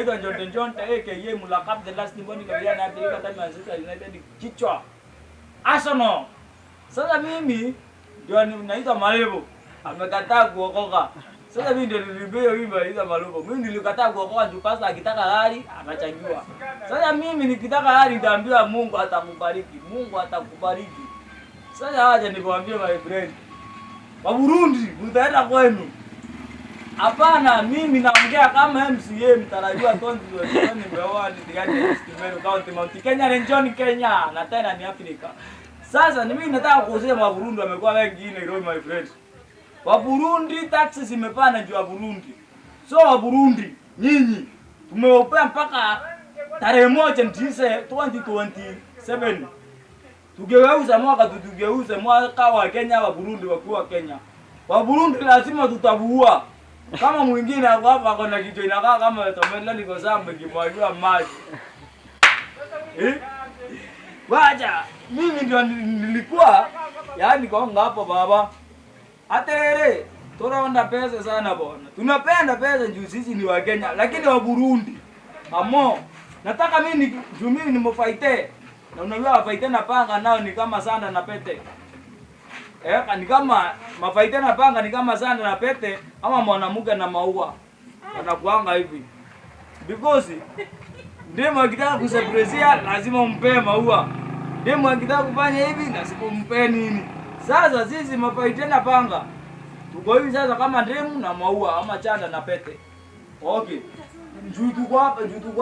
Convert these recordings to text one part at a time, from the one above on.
Ito Jonte aka Mulakab the last Nimboni kabia na Afrika time Manchester United kichwa Arsenal. Sasa mimi ndio naitwa Malebo. Amekataa kuokoka. Sasa mimi ndio nilibeo hivi naitwa Malebo. Mimi nilikataa kuokoka juu pasta akitaka gari anachangiwa. Sasa mimi nikitaka gari nitaambiwa Mungu atakubariki. Mungu atakubariki. Sasa haja nikwambie my friend. Wa Burundi mtaenda kwenu. Hapana, mimi naongea kama MCA mtarajiwa Tonzi nimeoa ndigane Stimero County Mount Kenya Region Kenya na tena ni Afrika. Sasa mimi nataka kusema wa Burundi wamekuwa wengi Nairobi my friends. Wa Burundi taxes zimepanda juu ya Burundi. So wa Burundi nyinyi tumeopea mpaka tarehe 1 Disemba 2027. Tugeuza mwaka tugeuze mwaka wa Kenya wa Burundi wakuwa Kenya. Wa Burundi lazima tutabua. Kama mwingine hapa kuna kitu inakaa kama tomato niko sababu kimwagiwa maji. Wacha mimi ndio nilikuwa yani kwa hapo baba. Atere tunaona pesa sana bwana. Tunapenda pesa juu sisi ni wa Kenya lakini wa Burundi. Amo nataka mimi nimefaite. Na unajua wafaite na panga nao ni kama sanda na pete. Ni kama mafaite na panga ni kama sanda na pete ama mwanamke na maua. Anakuanga hivi. Because ndemo akitaka kusurprise lazima umpe maua. Ndemo akitaka kufanya hivi lazima umpe nini? Sasa sisi mafaite na panga tuko hivi sasa kama ndemu na maua ama chanda na pete. Okay. Juu tuko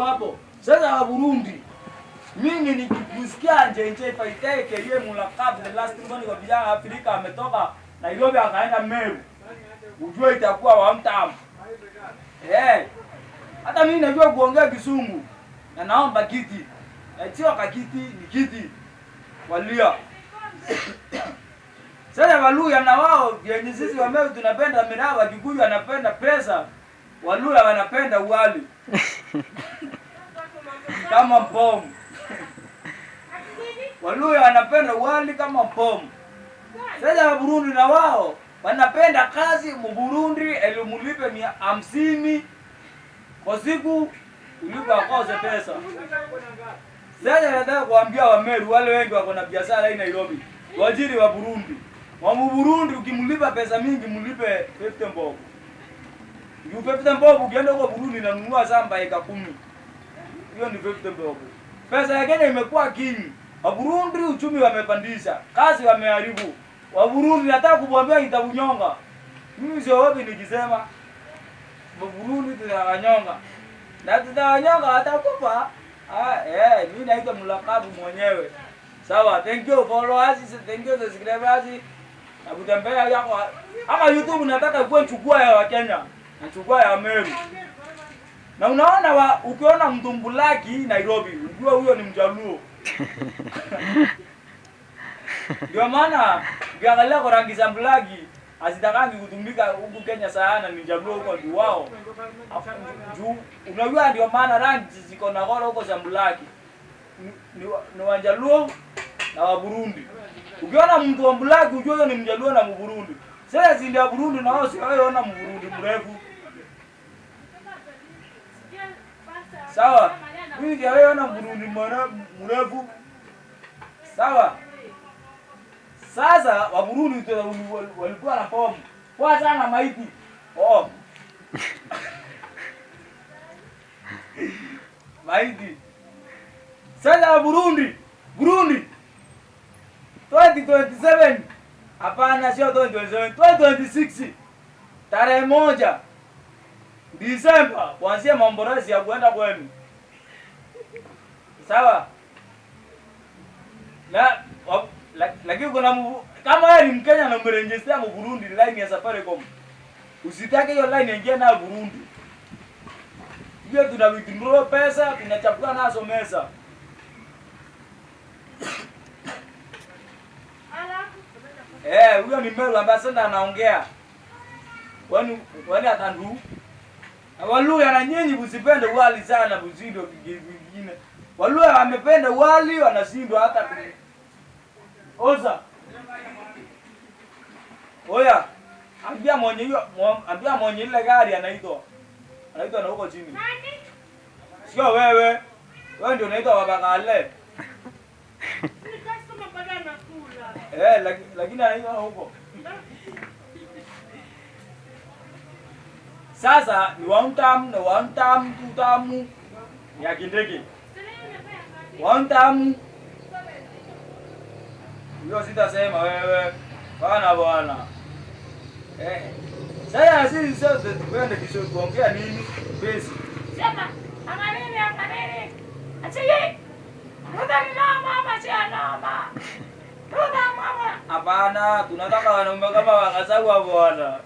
hapo. Sasa wa Burundi mimi nikisikia nje faiteke yeye Mulakab the last Nimboni kwa vijana Afrika ametoka Nairobi akaenda Meru. Ujue itakuwa wa mtamu. Hata mimi najua kuongea Kisungu. Na naomba kiti. Sio kakiti ni kiti. Walia. Sasa Waluya na wao vyenye sisi wa Meru tunapenda mirawa, Kikuyu anapenda pesa. Waluya wanapenda uwali. Kama bomu. Waluya wanapenda wali kama pomu. Sasa Burundi na wao wanapenda kazi Burundi elimulipe 50 kwa siku ulipo akose pesa. Sasa nataka kuambia wa Meru wale wengi wako na biashara hii Nairobi. Wajiri wa Burundi. Wa Burundi ukimlipa pesa mingi mlipe 50 mbogo. Yu 50 mbogo ukienda huko Burundi na nunua shamba eka 10. Hiyo ni 50 mbogo. Pesa ya Kenya imekuwa kingi. Wa Burundi uchumi wamepandisha, kazi wameharibu. Wa Burundi nataka kumwambia itabunyonga. Mimi sio wapi nikisema wa Burundi tunawanyonga. Na tutawanyonga atakupa. Mimi naitwa Mulakab mwenyewe. Sawa, thank you followers, thank you subscribers. Na kutembea yako. Ama YouTube nataka kuwe chukua ya Kenya, na chukua ya Meru. Na unaona ukiona mtu mbulaki Nairobi, unajua huyo ni Mjaluo. Ndio maana ukiangalia kwa rangi za mbulaki hazitakangi kutumika huku Kenya sana, ni Mjaluo huko ndio wao. Unajua ndio maana rangi ziko na goro huko za mbulaki. Ni Wajaluo na wa Burundi. Ukiona mtu wa mbulaki unajua ni Mjaluo na Mburundi. Sasa si ndio Burundi na wao si waona Mburundi mrefu. Sawa. Mimi ndio waona Burundi mrefu. Sawa. Sasa wa Burundi walikuwa na fomu. Kwa sana maiti. Maiti. Sasa wa Burundi 2027. Hapana sio 2027, 2026. Tarehe 1 Disemba kuanzia maombolezo ya kwenda kwenu. Sawa? Lakini kuna kama wewe ni Mkenya na umeregister mu Burundi line ya Safaricom. Usitake hiyo line ingia na Burundi. Hiyo tuna withdraw pesa, tunachukua nazo mesa. Huyo ni Meru ambassador anaongea. Wani atandu. Waluya na nyinyi msipende wali sana buzido vingine. Waluya wamependa wali wanashindwa hata oza. Oya, ambia mwenye ile gari anaitwa na huko chini. Sio wewe. Wewe ndio unaitwa baba Kale. Nikasema baada nakula. Lakini anaitwa huko. Sasa ni one time na one time two time ya kindege. One time. Hiyo sitasema wewe. Bwana. Sasa sisi sote twende kisho tuongea nini? Basi. Sema, angalia. Achiye. Rudani na mama mama. Rudani mama. Hapana, tunataka wanaume kama wakasagwa bwana.